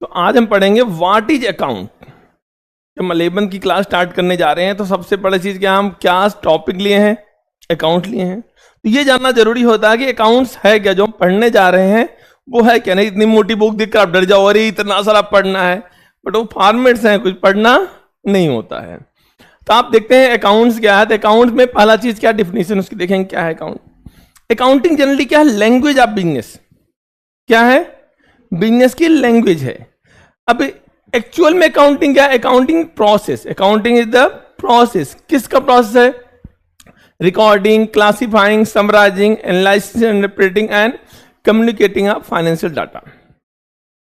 तो आज हम पढ़ेंगे व्हाट इज अकाउंट। जब हम 11 की क्लास स्टार्ट करने जा रहे हैं तो सबसे बड़ी चीज क्या, हम क्या टॉपिक लिए हैं, अकाउंट लिए हैं। तो ये जानना जरूरी होता है कि अकाउंट्स है क्या, जो हम पढ़ने जा रहे हैं वो है क्या। नहीं इतनी मोटी बुक देखकर आप डर जाओ, अरे इतना सारा पढ़ना है, बट वो फॉर्मेट्स हैं, कुछ पढ़ना नहीं होता है। तो आप देखते हैं अकाउंट्स क्या है। तो अकाउंट्स में पहला चीज क्या, डिफिनेशन उसकी देखेंगे क्या है अकाउंट। अकाउंटिंग जनरली क्या है, लैंग्वेज ऑफ बिजनेस। क्या है, बिजनेस की लैंग्वेज है। अब एक्चुअल में अकाउंटिंग क्या है, accounting process. Accounting is the process. किसका प्रोसेस है, recording, classifying, summarizing, analysis, interpreting and communicating of financial data.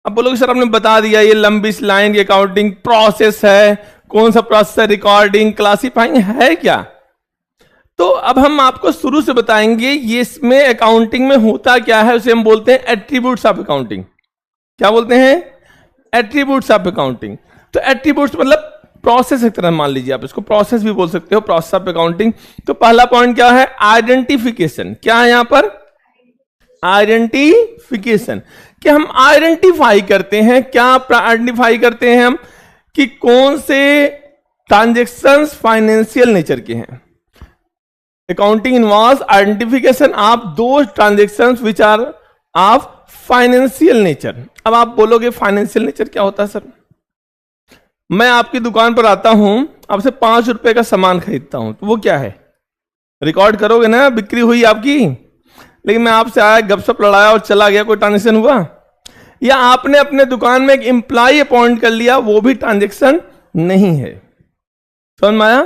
अब बोलोगे सर आपने बता दिया ये लंबी लाइन, ये अकाउंटिंग प्रोसेस है, कौन सा प्रोसेस है, रिकॉर्डिंग, क्लासिफाइंग है क्या। तो अब हम आपको शुरू से बताएंगे ये इसमें अकाउंटिंग में होता क्या है। उसे हम बोलते हैं एट्रीब्यूट्स ऑफ अकाउंटिंग। क्या बोलते हैं, एट्रीब्यूट्स ऑफ अकाउंटिंग। तो एट्रीब्यूट्स मतलब प्रोसेस एक तरह मान लीजिए, आप इसको प्रोसेस भी बोल सकते हो, प्रोसेस ऑफ अकाउंटिंग। तो पहला पॉइंट क्या है, आइडेंटिफिकेशन। क्या है यहां पर, आइडेंटिफिकेशन। कि हम आइडेंटिफाई करते हैं, क्या आइडेंटिफाई करते हैं हम, कि कौन से ट्रांजेक्शन्स फाइनेंशियल नेचर के हैं। अकाउंटिंग इन्वॉल्व्स आइडेंटिफिकेशन ऑफ दो transactions which are of financial nature. अब आप बोलोगे फाइनेंशियल नेचर क्या होता है सर। मैं आपकी दुकान पर आता हूं, आपसे 5 रुपए का सामान खरीदता हूं, तो वो क्या है, रिकॉर्ड करोगे ना, बिक्री हुई आपकी। लेकिन मैं आपसे आया, गपशप लड़ाया और चला गया, कोई ट्रांजेक्शन हुआ। या आपने अपने दुकान में एक एम्प्लॉय अपॉइंट कर लिया, वो भी ट्रांजेक्शन नहीं है। समझ में आया।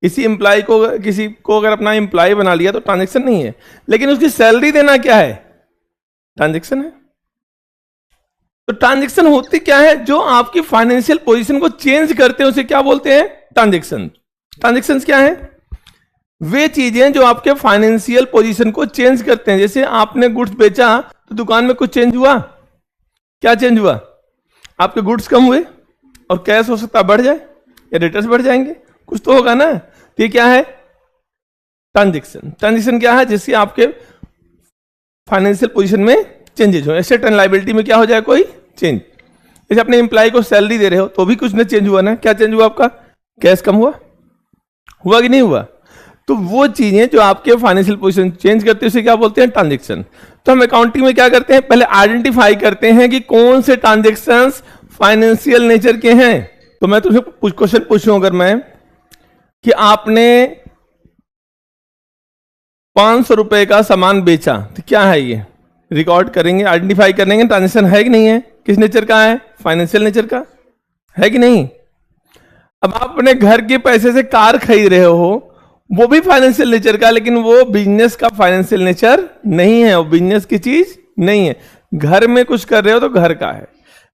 किसी एम्प्लॉय को, किसी को अगर अपना एम्प्लॉय बना लिया तो ट्रांजेक्शन नहीं है, लेकिन उसकी सैलरी देना क्या है, ट्रांजेक्शन है। तो ट्रांजेक्शन होती क्या है, जो आपकी फाइनेंशियल पोजीशन को चेंज करते हैं उसे क्या बोलते हैं, ट्रांजेक्शन। ट्रांजेक्शन क्या है, वे चीजें जो आपके फाइनेंशियल पोजीशन को चेंज करते हैं। जैसे आपने गुड्स बेचा तो दुकान में कुछ चेंज हुआ, क्या चेंज हुआ, आपके गुड्स कम हुए और कैश हो सकता बढ़ जाए या रिटर्न्स बढ़ जाएंगे, कुछ तो होगा ना। तो ये क्या है, ट्रांजेक्शन। ट्रांजेक्शन क्या है, जिससे आपके फाइनेंशियल पोजीशन में चेंजेस हो। एसेट एंड लायबिलिटी में क्या हो जाए, कोई चेंज। जैसे अपने एम्प्लॉय को सैलरी दे रहे हो तो भी कुछ ना चेंज हुआ ना, क्या चेंज हुआ, आपका कैश कम हुआ, हुआ कि नहीं हुआ। तो वो चीजें जो आपके फाइनेंशियल पोजीशन चेंज करते हैं उसे क्या बोलते हैं, ट्रांजेक्शन। तो हम अकाउंटिंग में क्या करते हैं, पहले आइडेंटिफाई करते हैं कि कौन से ट्रांजेक्शंस फाइनेंशियल नेचर के हैं। तो मैं तुमसे कुछ क्वेश्चन पूछूं अगर मैं, कि आपने 500 रुपए का सामान बेचा, तो क्या है ये, रिकॉर्ड करेंगे, आइडेंटिफाई करेंगे ट्रांजेक्शन है कि नहीं है, किस नेचर का है, फाइनेंशियल नेचर का है कि नहीं। अब आप अपने घर के पैसे से कार खरीद रहे हो, वो भी फाइनेंशियल नेचर का, लेकिन वो बिजनेस का फाइनेंशियल नेचर नहीं है, वो बिजनेस की चीज नहीं है। घर में कुछ कर रहे हो तो घर का है,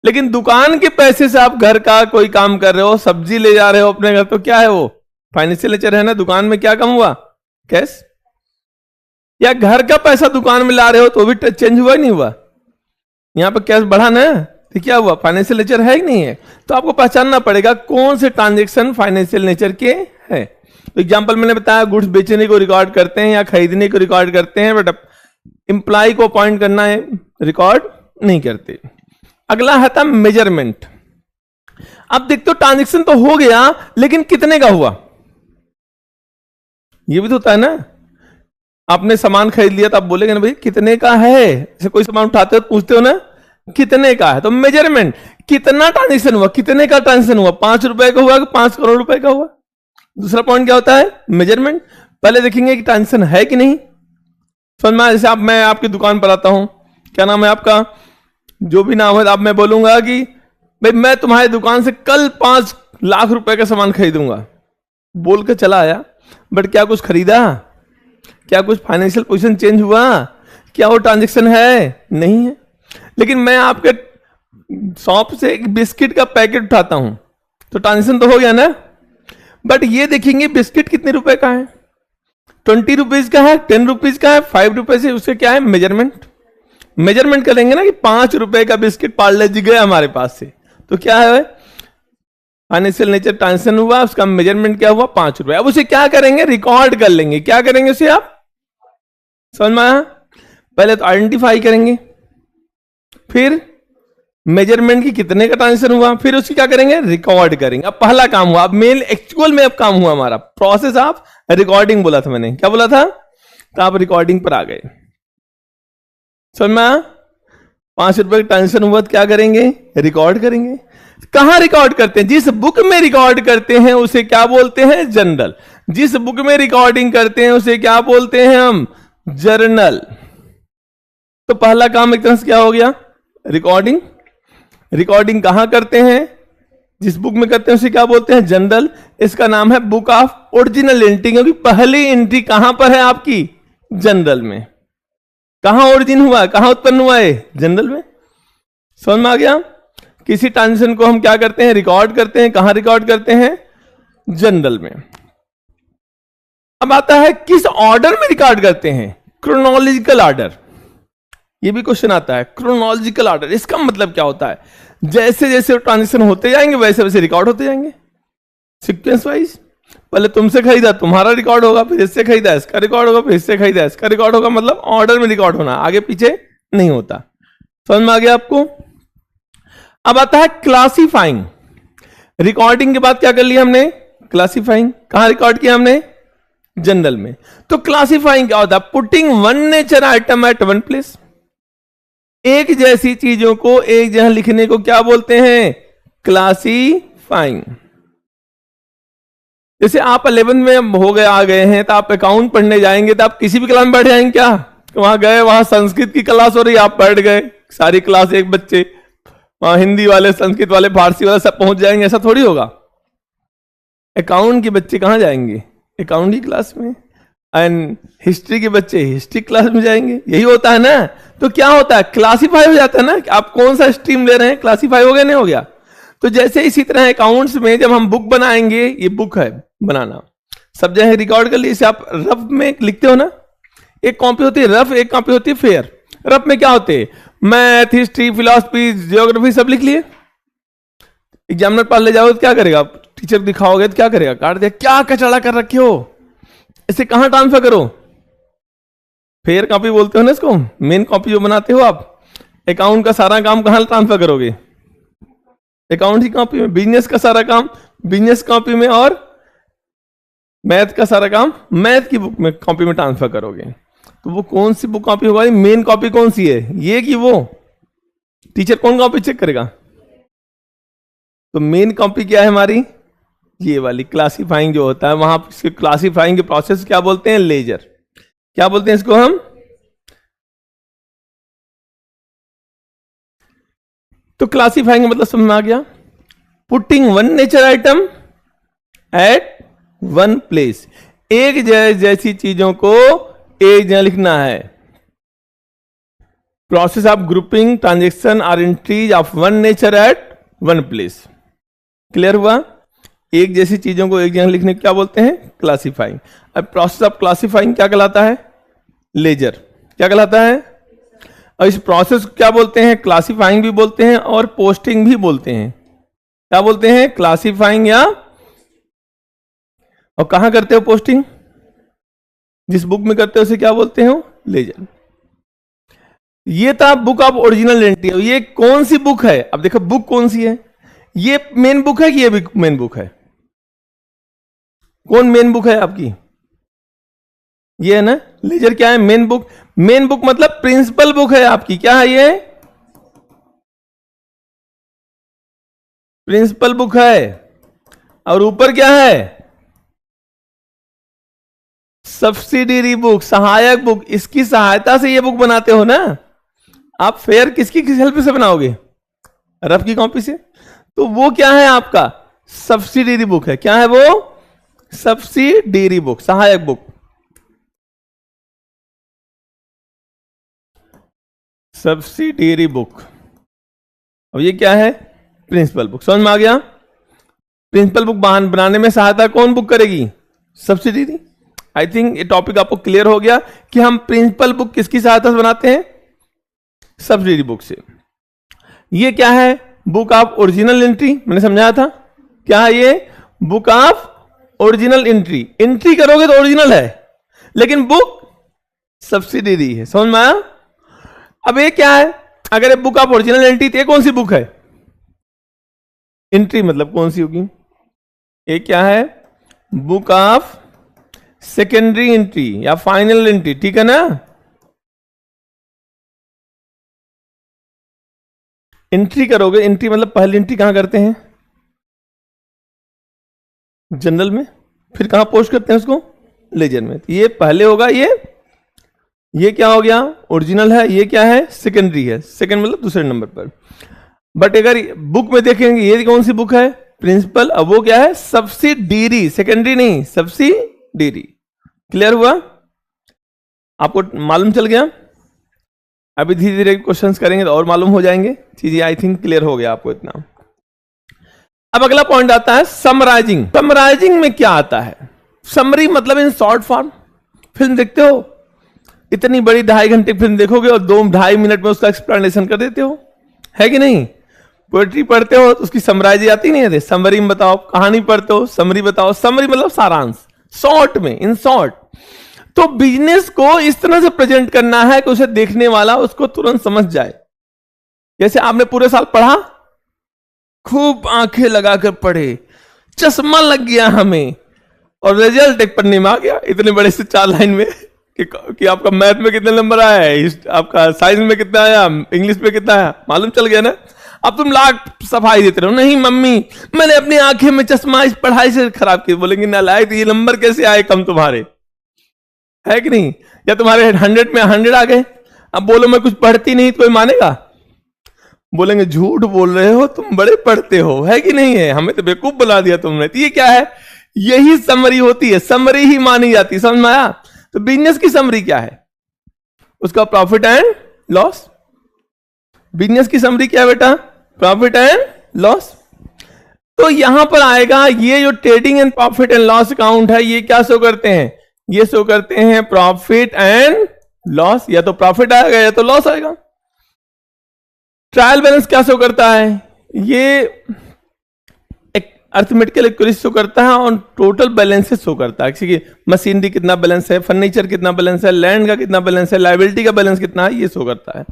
लेकिन दुकान के पैसे से आप घर का कोई काम कर रहे हो, सब्जी ले जा रहे हो अपने घर, तो क्या है वो, फाइनेंशियल नेचर है ना। दुकान में क्या कम हुआ, कैश। या घर का पैसा दुकान में ला रहे हो तो भी चेंज हुआ नहीं हुआ, यहां पर कैश बढ़ा ना, तो क्या हुआ, फाइनेंशियल नेचर है कि नहीं है। तो आपको पहचानना पड़ेगा कौन से ट्रांजेक्शन फाइनेंशियल नेचर के हैं। तो एग्जांपल मैंने बताया, गुड्स बेचने को रिकॉर्ड करते हैं या खरीदने को रिकॉर्ड करते हैं, बट एम्प्लॉय को अपॉइंट करना है रिकॉर्ड नहीं करते। अगला है था मेजरमेंट। अब देखते हो ट्रांजेक्शन तो हो गया, लेकिन कितने का हुआ, ये भी तो होता है ना। आपने सामान खरीद लिया तो आप बोलेंगे ना भाई कितने का है, जैसे कोई सामान उठाते हो पूछते हो ना कितने का है। तो मेजरमेंट, कितना ट्रांजेक्शन हुआ, कितने का ट्रांजेक्शन हुआ, 5 रुपए का हुआ कि 5 करोड़ रुपए का हुआ। दूसरा पॉइंट क्या होता है, मेजरमेंट। पहले देखेंगे कि ट्रांजेक्शन है कि नहीं। समझ में, जैसे मैं आपकी दुकान पर आता हूं, क्या नाम है आपका, जो भी नाम है, आप मैं बोलूंगा कि भाई मैं तुम्हारी दुकान से कल 5 लाख रुपए का सामान खरीदूंगा, बोल के चला आया, बट क्या कुछ खरीदा, क्या कुछ फाइनेंशियल पोजीशन चेंज हुआ, क्या वो ट्रांजेक्शन है, नहीं है। लेकिन मैं आपके शॉप से एक बिस्किट का पैकेट उठाता हूं तो ट्रांजेक्शन तो हो गया ना। बट ये देखेंगे बिस्किट कितने रुपए का है, 20 रुपीज का है, 10 रुपीज का है, 5 रुपए से, उससे क्या है, मेजरमेंट। मेजरमेंट करेंगे ना कि 5 रुपए का बिस्किट पार्ले जी गया हमारे पास से, तो क्या है, फाइनेंशियल नेचर ट्रांजेक्शन हुआ, उसका मेजरमेंट क्या हुआ, 5 रुपए। अब उसे क्या करेंगे, रिकॉर्ड कर लेंगे। क्या करेंगे उसे, आप समझ में आया। पहले तो आइडेंटिफाई करेंगे, फिर मेजरमेंट की कितने का ट्रांजेक्शन हुआ, फिर उसकी क्या करेंगे, रिकॉर्ड करेंगे। अब पहला काम हुआ, अब मेन एक्चुअल में अब काम हुआ हमारा प्रोसेस ऑफ रिकॉर्डिंग, बोला था मैंने, क्या बोला था, तो आप रिकॉर्डिंग पर आ गए। समझ में आया? 5 रुपए का ट्रांजेक्शन हुआ तो क्या करेंगे, रिकॉर्ड करेंगे। कहां रिकॉर्ड करते हैं, जिस बुक में रिकॉर्ड करते हैं उसे क्या बोलते हैं, जर्नल। जिस बुक में रिकॉर्डिंग करते हैं उसे क्या बोलते हैं हम, जर्नल। तो पहला काम एक तरह से क्या हो गया, रिकॉर्डिंग। रिकॉर्डिंग कहां करते हैं, जिस बुक में करते हैं उसे क्या बोलते हैं, जर्नल। इसका नाम है बुक ऑफ ओरिजिनल एंट्री, क्योंकि पहली एंट्री कहां पर है आपकी, जर्नल में। कहां ओरिजिन हुआ, कहां उत्पन्न हुआ है, जर्नल में। समझ में आ गया? किसी ट्रांजेक्शन को हम क्या करते हैं, रिकॉर्ड करते हैं, कहां रिकॉर्ड करते हैं, जर्नल में। अब आता है किस ऑर्डर में रिकॉर्ड करते हैं, क्रोनोलॉजिकल ऑर्डर। ये भी क्वेश्चन आता है, क्रोनोलॉजिकल ऑर्डर। इसका मतलब क्या होता है, जैसे जैसे ट्रांजेक्शन होते जाएंगे वैसे वैसे रिकॉर्ड होते जाएंगे, सीक्वेंस वाइज। पहले तुमसे खरीदा तुम्हारा रिकॉर्ड होगा, फिर इससे खरीदा इसका रिकॉर्ड होगा, फिर इससे खरीदा इसका रिकॉर्ड होगा। मतलब ऑर्डर में रिकॉर्ड होना, आगे पीछे नहीं होता। समझ में आ गया आपको? अब आता है क्लासीफाइंग। रिकॉर्डिंग के बाद क्या कर लिया हमने, क्लासीफाइंग। कहां रिकॉर्ड किया हमने, जर्नल में। तो क्लासीफाइंग क्या होता है, putting one nature item at one place. एक जैसी चीजों को एक जगह लिखने को क्या बोलते हैं, क्लासीफाइंग। जैसे आप 11 में हो गए, आ गए हैं, तो आप अकाउंट पढ़ने जाएंगे तो आप किसी भी क्लास में बैठ जाएंगे क्या, वहां गए, वहां संस्कृत की क्लास हो रही, आप बैठ गए, सारी क्लास एक बच्चे, वहां हिंदी वाले, संस्कृत वाले, फारसी वाले सब पहुंच जाएंगे, ऐसा थोड़ी होगा। अकाउंट के बच्चे कहां जाएंगे, अकाउंट की क्लास में। एंड हिस्ट्री के बच्चे हिस्ट्री क्लास में जाएंगे, यही होता है ना। तो क्या होता है, क्लासीफाई हो जाता है ना, आप कौन सा स्ट्रीम ले रहे हैं, क्लासीफाई हो गया, नहीं हो गया। तो जैसे इसी तरह अकाउंट्स में जब हम बुक बनाएंगे, ये बुक है बनाना, सब जगह रिकॉर्ड कर लिए। इसे आप रफ में लिखते हो ना, एक कॉपी होती है रफ, एक कॉपी होती है फेयर। रफ में क्या होते हैं, मैथ, हिस्ट्री, फिलॉसफी, जियोग्राफी सब लिख लिए। एग्जामिनर पास ले जाओगे तो क्या करेगा, टीचर दिखाओगे तो क्या करेगा, काट दिया, क्या कचड़ा कर रखे हो, इसे कहां ट्रांसफर करो, फेयर कॉपी बोलते हो ना इसको। मेन कॉपी जो बनाते हो आप, अकाउंट का सारा काम कहां ट्रांसफर करोगे, अकाउंट की कॉपी में। बिजनेस का सारा काम बिजनेस कॉपी में, और मैथ का सारा काम मैथ की बुक में, कॉपी में ट्रांसफर करोगे। तो वो कौन सी बुक कॉपी होगा, मेन कॉपी कौन सी है, ये कि वो, टीचर कौन कॉपी चेक करेगा। तो मेन कॉपी क्या है हमारी, ये वाली। क्लासीफाइंग जो होता है वहां, क्लासीफाइंग के प्रोसेस क्या बोलते हैं, लेजर। क्या बोलते हैं इसको हम, तो क्लासीफाइंग मतलब समझ में आ गया, putting one nature item at one place. एक जैसी चीजों को एक जगह लिखना है। Process of grouping transaction or entries of one nature at one place. Clear हुआ? एक जैसी चीजों को एक जगह लिखने को क्या बोलते हैं, क्लासीफाइंग। अब प्रोसेस ऑफ क्लासीफाइंग क्या कहलाता है, लेजर। क्या कहलाता है, और इस प्रोसेस को क्या बोलते हैं, क्लासीफाइंग भी बोलते हैं और पोस्टिंग भी बोलते हैं। क्या बोलते हैं, क्लासीफाइंग या, और कहां करते हो पोस्टिंग, जिस बुक में करते हो उसे क्या बोलते हो, लेजर। ये था बुक ऑफ ओरिजिनल एंट्री। ये कौन सी बुक है, अब देखो बुक कौन सी है, ये मेन बुक है कि ये भी मेन बुक है, कौन मेन बुक है आपकी, ये है ना। लेजर क्या है, मेन बुक। मेन बुक मतलब प्रिंसिपल बुक है आपकी, क्या है ये, प्रिंसिपल बुक है। और ऊपर क्या है, सब्सिडियरी बुक, सहायक बुक। इसकी सहायता से ये बुक बनाते हो ना आप। फेयर किसकी किस हेल्प से बनाओगे, रफ की कॉपी से। तो वो क्या है आपका, सब्सिडियरी बुक है। क्या है वो, सब्सिडियरी बुक, सहायक बुक, सब्सिडियरी बुक। अब ये क्या है, प्रिंसिपल बुक। समझ में आ गया? प्रिंसिपल बुक बनाने में सहायता कौन बुक करेगी, सब्सिडियरी। आई थिंक ये टॉपिक आपको क्लियर हो गया कि हम प्रिंसिपल बुक किसकी सहायता से बनाते हैं, सब्सिडियरी बुक से। ये क्या है, बुक ऑफ ओरिजिनल एंट्री, मैंने समझाया था। क्या है ये, book of original entry. Entry करोगे तो ओरिजिनल है, लेकिन बुक सब्सिडियरी है। समझ में आया? अब ये क्या है, अगर ये बुक ऑफ ओरिजिनल एंट्री तो ये कौन सी बुक है? एंट्री मतलब कौन सी होगी? ये क्या है? बुक ऑफ सेकेंडरी एंट्री या फाइनल एंट्री, ठीक है ना? एंट्री करोगे, एंट्री मतलब पहली एंट्री कहां करते हैं? जनरल में। फिर कहां पोस्ट करते हैं उसको? लेजर में। ये पहले होगा, ये क्या हो गया? ओरिजिनल है। ये क्या है? सेकेंडरी है। सेकेंड मतलब दूसरे नंबर पर। बट अगर बुक में देखेंगे, ये कौन सी बुक है? प्रिंसिपल। अब वो क्या है? सब्सिडीरी, सेकेंडरी नहीं, सब्सिडीरी। क्लियर हुआ? आपको मालूम चल गया? अभी धीरे धीरे क्वेश्चंस करेंगे तो और मालूम हो जाएंगे चीजें। आई थिंक क्लियर हो गया आपको इतना। अब अगला पॉइंट आता है समराइजिंग। समराइजिंग में क्या आता है? समरी मतलब इन शॉर्ट फॉर्म। फिल्म देखते हो, इतनी बड़ी 2.5 घंटे फिल्म देखोगे और 2-2.5 मिनट में उसका एक्सप्लेनेशन कर देते हो, है कि नहीं? पोएट्री पढ़ते हो तो उसकी समराइज आती नहीं है, समरी में बताओ। कहानी पढ़ते हो, समरी बताओ। समरी मतलब सारांश, शॉर्ट में, इन शॉर्ट। तो बिजनेस को इस तरह से प्रेजेंट करना है कि उसे देखने वाला उसको तुरंत समझ जाए। जैसे आपने पूरे साल पढ़ा, खूब आंखें लगाकर पढ़े, चश्मा लग गया हमें, और रिजल्ट एक पन्ने में आ गया इतने बड़े से 4 लाइन में कि आपका मैथ में कितने नंबर आया है, आपका साइंस में कितना आया, इंग्लिश में कितना आया, मालूम चल गया ना। अब तुम लाख सफाई देते रहो, नहीं मम्मी मैंने अपनी आंखें में चश्मा इस पढ़ाई से खराब किया। बोलेंगे नालायक, ये नंबर कैसे आए कम तुम्हारे, है कि नहीं? या तुम्हारे 100 में 100 आ गए। अब बोलो मैं कुछ पढ़ती नहीं, तो कोई मानेगा? बोलेंगे झूठ बोल रहे हो, तुम बड़े पढ़ते हो, है कि नहीं है? हमें तो बेवकूफ बुला दिया तुमने। तो ये क्या है? यही समरी होती है, समरी ही मानी जाती है। समझ में आया? तो बिजनेस की समरी क्या है? उसका प्रॉफिट एंड लॉस। बिजनेस की समरी क्या है बेटा? Profit and loss. तो यहां पर आएगा, ये जो trading and profit and loss account है, ये क्या शो करते हैं? ये शो करते हैं प्रॉफिट एंड लॉस। या तो प्रॉफिट आएगा या तो लॉस आएगा। ट्रायल बैलेंस क्या शो करता है? ये एक अर्थमेटिकल इक्वेशन शो करता है और टोटल बैलेंस शो करता है। किसी की मशीनरी कितना बैलेंस है, फर्नीचर कितना बैलेंस है, लैंड का कितना बैलेंस है, लायबिलिटी का बैलेंस कितना है, ये शो करता है।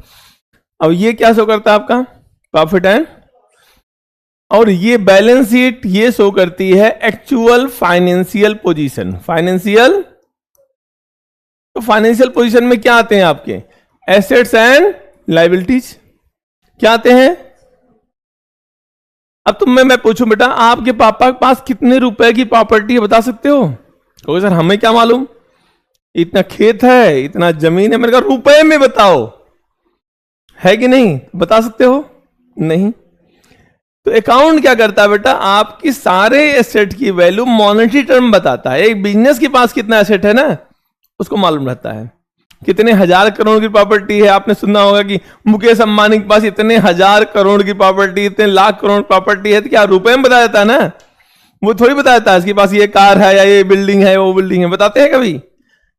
अब ये क्या शो करता है? आपका प्रॉफिट एंड। और ये बैलेंस शीट ये शो करती है एक्चुअल फाइनेंशियल पोजीशन। फाइनेंशियल, तो फाइनेंशियल पोजीशन में क्या आते हैं आपके? Assets and liabilities. क्या आते हैं? अब तुम मैं पूछूं बेटा, आपके पापा के पास कितने रुपए की प्रॉपर्टी है, बता सकते हो? कहोगे सर हमें क्या मालूम, इतना खेत है, इतना जमीन है। मैंने कहा रुपए में बताओ, है कि नहीं? बता सकते हो? नहीं। तो अकाउंट क्या करता है बेटा? आपकी सारे एसेट की वैल्यू मॉनेटरी टर्म बताता है। एक बिजनेस के पास कितना एसेट है ना, उसको मालूम रहता है। कितने 1000 करोड़ की प्रॉपर्टी है। आपने सुना होगा कि मुकेश अंबानी के पास इतने 1000 करोड़ की प्रॉपर्टी, इतने लाख करोड़ प्रॉपर्टी है। तो क्या रुपए में बताया जाता है ना? वो थोड़ी बताया जाता है इसके पास ये कार है या ये बिल्डिंग है, वो बिल्डिंग है। बताते हैं कभी?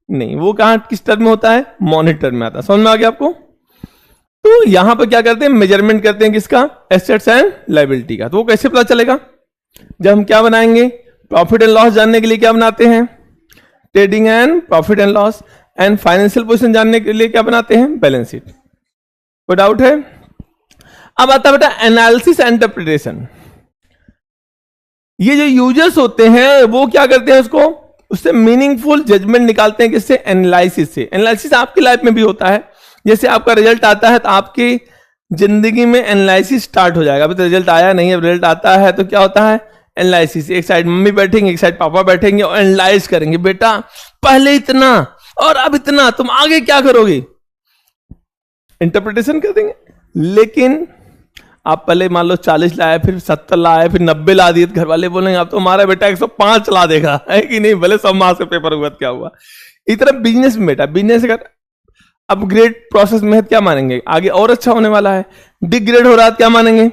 नहीं। वो कहां किस टर्म में होता है? मॉनेटरी में आता है। समझ में आ गया आपको? तो यहां पर क्या करते हैं? मेजरमेंट करते हैं किसका? एसेट्स एंड लायबिलिटी का। तो वो कैसे पता चलेगा? जब हम क्या बनाएंगे? प्रॉफिट एंड लॉस जानने के लिए क्या बनाते हैं? Trading and profit and loss. And financial position जानने के लिए क्या बनाते हैं? Balance sheet. कोई डाउट है? अब आता है बेटा एनालिसिस एंड इंटरप्रिटेशन। ये जो यूजर्स होते हैं वो क्या करते हैं? उससे मीनिंगफुल जजमेंट निकालते हैं। किससे? एनालिसिस से। एनालिसिस आपकी लाइफ में भी होता है। जैसे आपका रिजल्ट आता है तो आपकी जिंदगी में एनालिसिस स्टार्ट हो जाएगा। अभी तो रिजल्ट आया नहीं है, रिजल्ट आता है तो क्या होता है? एनालिसिस। एक साइड मम्मी बैठेंगे, एक साइड पापा बैठेंगे और एनालाइज करेंगे, बेटा पहले इतना और अब इतना, तुम आगे क्या करोगे? इंटरप्रिटेशन कर देंगे। लेकिन आप पहले मान लो 40 लाए, फिर 70 लाए, फिर 90 ला दिए, घर वाले बोलेंगे अब तो हमारा बेटा 105 ला देगा, है कि नहीं? भले सब मार्क्स से पेपर हुआ क्या हुआ। इतना बिजनेस में बेटा, बिजनेस अगर अपग्रेड प्रोसेस में है क्या मानेंगे? आगे और अच्छा होने वाला है। डिग्रेड हो रहा है क्या मानेंगे?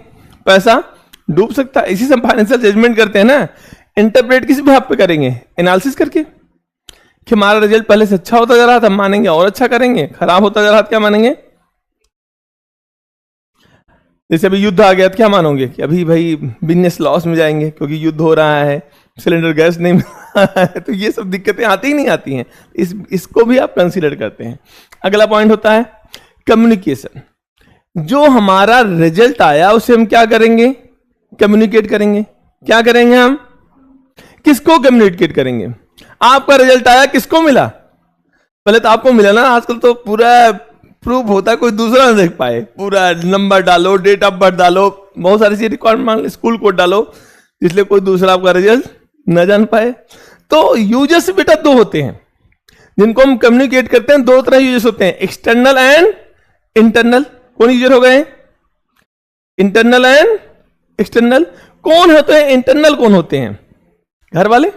पैसा डूब सकता है। इसी से फाइनेंशियल जजमेंट करते हैं ना। इंटरप्रेट किस भाव पे करेंगे? एनालिसिस करके कि हमारा रिजल्ट पहले से अच्छा होता जा रहा था, मानेंगे और अच्छा करेंगे। खराब होता जा रहा था क्या मानेंगे? जैसे अभी युद्ध आ गया तो क्या मानोगे? कि अभी भाई बिजनेस लॉस में जाएंगे क्योंकि युद्ध हो रहा है, सिलेंडर गैस नहीं मिल रहा है। तो ये सब दिक्कतें आती ही नहीं आती हैं। इसको भी आप कंसीडर करते हैं। अगला पॉइंट होता है कम्युनिकेशन। जो हमारा रिजल्ट आया उसे हम क्या करेंगे, कम्युनिकेट करेंगे। क्या करेंगे हम, किसको कम्युनिकेट करेंगे। आपका रिजल्ट आया, किसको मिला, पहले तो आपको मिला ना। आजकल तो पूरा प्रूफ होता है, कोई दूसरा ना देख पाए, पूरा नंबर डालो, डेट ऑफ बर्थ डालो, बहुत सारी चीज रिकॉर्ड मांग, स्कूल कोड डालो, इसलिए कोई दूसरा आपका रिजल्ट न जान पाए। तो यूजर्स बेटा दो होते हैं जिनको हम कम्युनिकेट करते हैं। दो तरह यूजर्स होते हैं, एक्सटर्नल एंड इंटरनल। कौन यूजर हो गए, इंटरनल एंड एक्सटर्नल। कौन होते हैं इंटरनल, कौन होते हैं, घर वाले,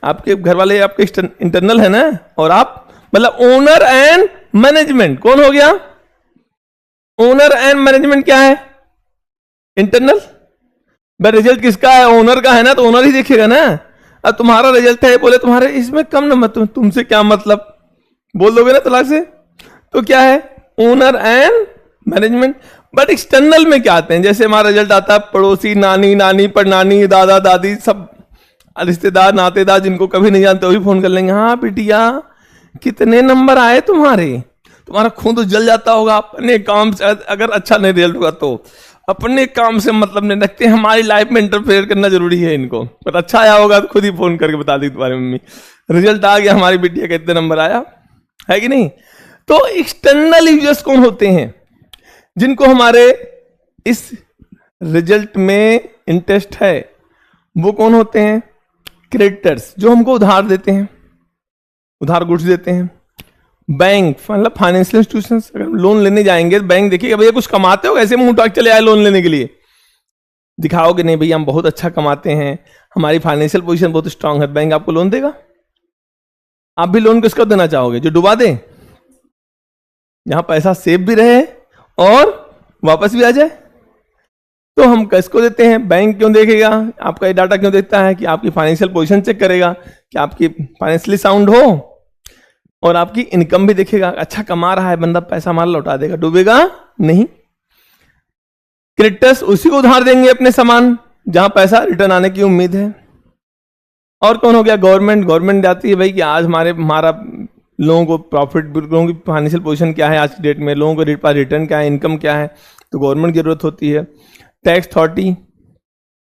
आपके घर वाले आपके इंटरनल है ना। और आप मतलब ओनर एंड मैनेजमेंट, कौन हो गया, ओनर एंड मैनेजमेंट क्या है, इंटरनल। भाई रिजल्ट किसका है, ओनर का है ना, तो ओनर ही देखेगा ना। अब तुम्हारा रिजल्ट है, बोले तुम्हारे इसमें कम नंबर, तुमसे क्या मतलब, बोल दोगे ना तलाक से। तो क्या है, owner and management. But external में क्या आते हैं, जैसे हमारा रिजल्ट आता है, पड़ोसी, नानी, नानी परनानी, दादा दादी, सब रिश्तेदार नातेदार जिनको कभी नहीं जानते वो भी फोन कर लेंगे, हाँ बिटिया कितने नंबर आए तुम्हारे। तुम्हारा खून तो जल जाता होगा, अपने काम से अगर अच्छा नहीं रिजल्ट हुआ तो अपने काम से मतलब नहीं रखते, हमारी लाइफ में इंटरफेयर करना जरूरी है इनको। पर अच्छा आया होगा तो खुद ही फोन करके बता दी तुम्हारी मम्मी रिजल्ट आ गया, हमारी बिटिया का इतने नंबर आया, है कि नहीं। तो एक्सटर्नल यूजर्स कौन होते हैं, जिनको हमारे इस रिजल्ट में इंटरेस्ट है, वो कौन होते हैं, क्रेडिटर्स, जो हमको उधार देते हैं, उधार गुड्स देते हैं। बैंक मतलब फाइनेंशियल इंस्टीट्यूशंस, अगर लोन लेने जाएंगे तो बैंक देखिएगा भैया कुछ कमाते हो, ऐसे मुंह टाक चले आए लोन लेने के लिए, दिखाओगे नहीं भैया हम बहुत अच्छा कमाते हैं, हमारी फाइनेंशियल पोजीशन बहुत स्ट्रांग है, बैंक आपको लोन देगा। आप भी लोन किसको देना चाहोगे, जो डुबा दे, जहां पैसा सेव भी रहे और वापस भी आ जाए। तो हम किसको देते हैं, बैंक क्यों देखेगा, आपका ये डाटा क्यों देखता है कि आपकी फाइनेंशियल पोजीशन चेक करेगा कि आपकी फाइनेंशियली साउंड हो, और आपकी इनकम भी देखेगा, अच्छा कमा रहा है बंदा, पैसा माल लौटा देगा, डूबेगा नहीं। क्रेडिटर्स उसी को उधार देंगे अपने सामान जहां पैसा रिटर्न आने की उम्मीद है। और कौन हो गया, गवर्नमेंट। गवर्नमेंट जाती है भाई कि आज हमारा लोगों को प्रॉफिट, लोगों की फाइनेंशियल पोजीशन क्या है आज की डेट में, लोगों को पास रिटर्न क्या है, इनकम क्या है, तो गवर्नमेंट की जरूरत होती है। टैक्स अथॉरिटी,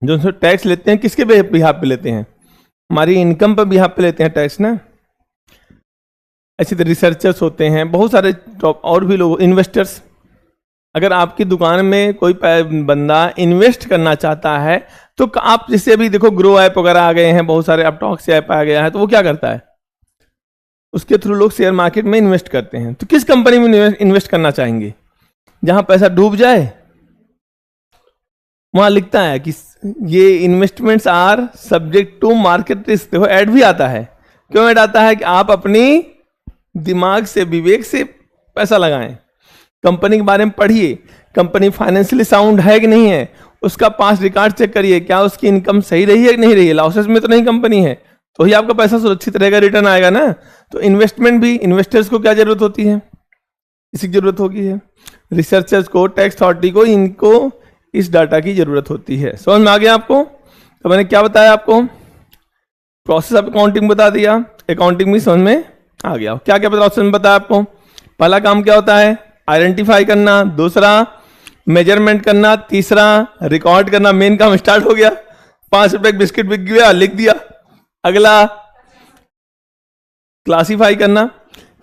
जो टैक्स लेते हैं किसके बिहाफ पे लेते हैं, हमारी इनकम पर बिहाफ पे लेते हैं टैक्स ना। ऐसे तो रिसर्चर्स होते हैं, बहुत सारे और भी लोग, इन्वेस्टर्स। अगर आपकी दुकान में कोई बंदा इन्वेस्ट करना चाहता है तो आप जैसे अभी देखो ग्रो ऐप वगैरह आ गए हैं, बहुत सारे अपटॉक से ऐप आ गया है, तो वो क्या करता है, उसके थ्रू लोग शेयर मार्केट में इन्वेस्ट करते हैं। तो किस कंपनी में इन्वेस्ट करना चाहेंगे, जहां पैसा डूब जाए। वहां लिखता है कि ये investments are subject to market risk. देखो ऐड भी आता है, क्यों ऐड आता है, कि आप अपनी दिमाग से, विवेक से पैसा लगाएं, कंपनी के बारे में पढ़िए, कंपनी फाइनेंशियली साउंड है कि नहीं है, उसका पास रिकॉर्ड चेक करिए, क्या उसकी इनकम सही रही है कि नहीं रही है, लॉसेस में तो नहीं कंपनी है, तो ही आपका पैसा सुरक्षित रहेगा, रिटर्न आएगा ना। तो इन्वेस्टमेंट भी, इन्वेस्टर्स को क्या जरूरत होती है, इसी की जरूरत होगी है, रिसर्चर्स को, टैक्स अथॉरिटी को, इनको इस डाटा की जरूरत होती है। समझ में आ गया आपको। तो मैंने क्या बताया आपको, प्रोसेस ऑफ अकाउंटिंग बता दिया, अकाउंटिंग भी समझ में आ गया। क्या क्या प्रोसेस में बताया आपको, पहला काम क्या होता है, आइडेंटिफाई करना, दूसरा मेजरमेंट करना, तीसरा रिकॉर्ड करना, मेन काम स्टार्ट हो गया, 5 रुपए बिस्किट बिक गया, लिख दिया। अगला क्लासिफाई करना,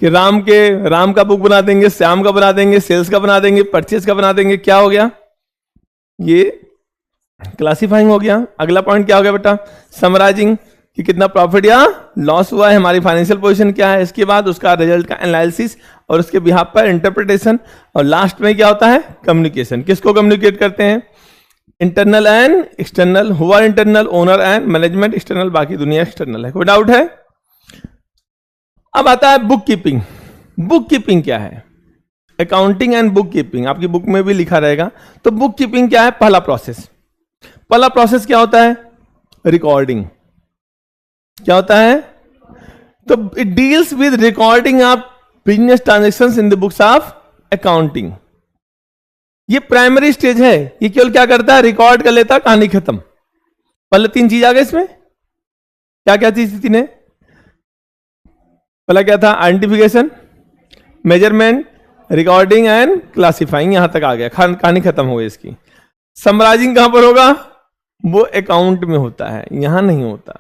कि राम का बुक बना देंगे, श्याम का बना देंगे, सेल्स का बना देंगे, परचेज का बना देंगे, क्या हो गया, ये क्लासिफाइंग हो गया। अगला पॉइंट क्या हो गया बेटा, समराइजिंग, कि कितना प्रॉफिट या लॉस हुआ है, हमारी फाइनेंशियल पोजीशन क्या है, इसके बाद उसका रिजल्ट का एनालिसिस और उसके बिहाफ पर इंटरप्रिटेशन, और लास्ट में क्या होता है, कम्युनिकेशन। किसको कम्युनिकेट करते हैं, इंटरनल एंड एक्सटर्नल। हुआ internal, owner and management, external बाकी दुनिया एक्सटर्नल है। कोई डाउट है। अब आता है बुक कीपिंग। बुक कीपिंग क्या है, अकाउंटिंग एंड बुक कीपिंग, आपकी बुक में भी लिखा रहेगा। तो बुक कीपिंग क्या है, पहला प्रोसेस क्या होता है, रिकॉर्डिंग। क्या होता है, तो it deals with recording of business transactions in the books of accounting. ये प्राइमरी स्टेज है, ये केवल क्या करता है, रिकॉर्ड कर लेता, कहानी खत्म। पहले 3 चीज आ गए इसमें, क्या क्या चीज थी ने, पहला क्या था, identification, measurement, recording and classifying, यहां तक आ गया, कहानी खत्म हो गई इसकी। समराइजिंग कहां पर होगा? वो अकाउंट में होता है, यहां नहीं होता।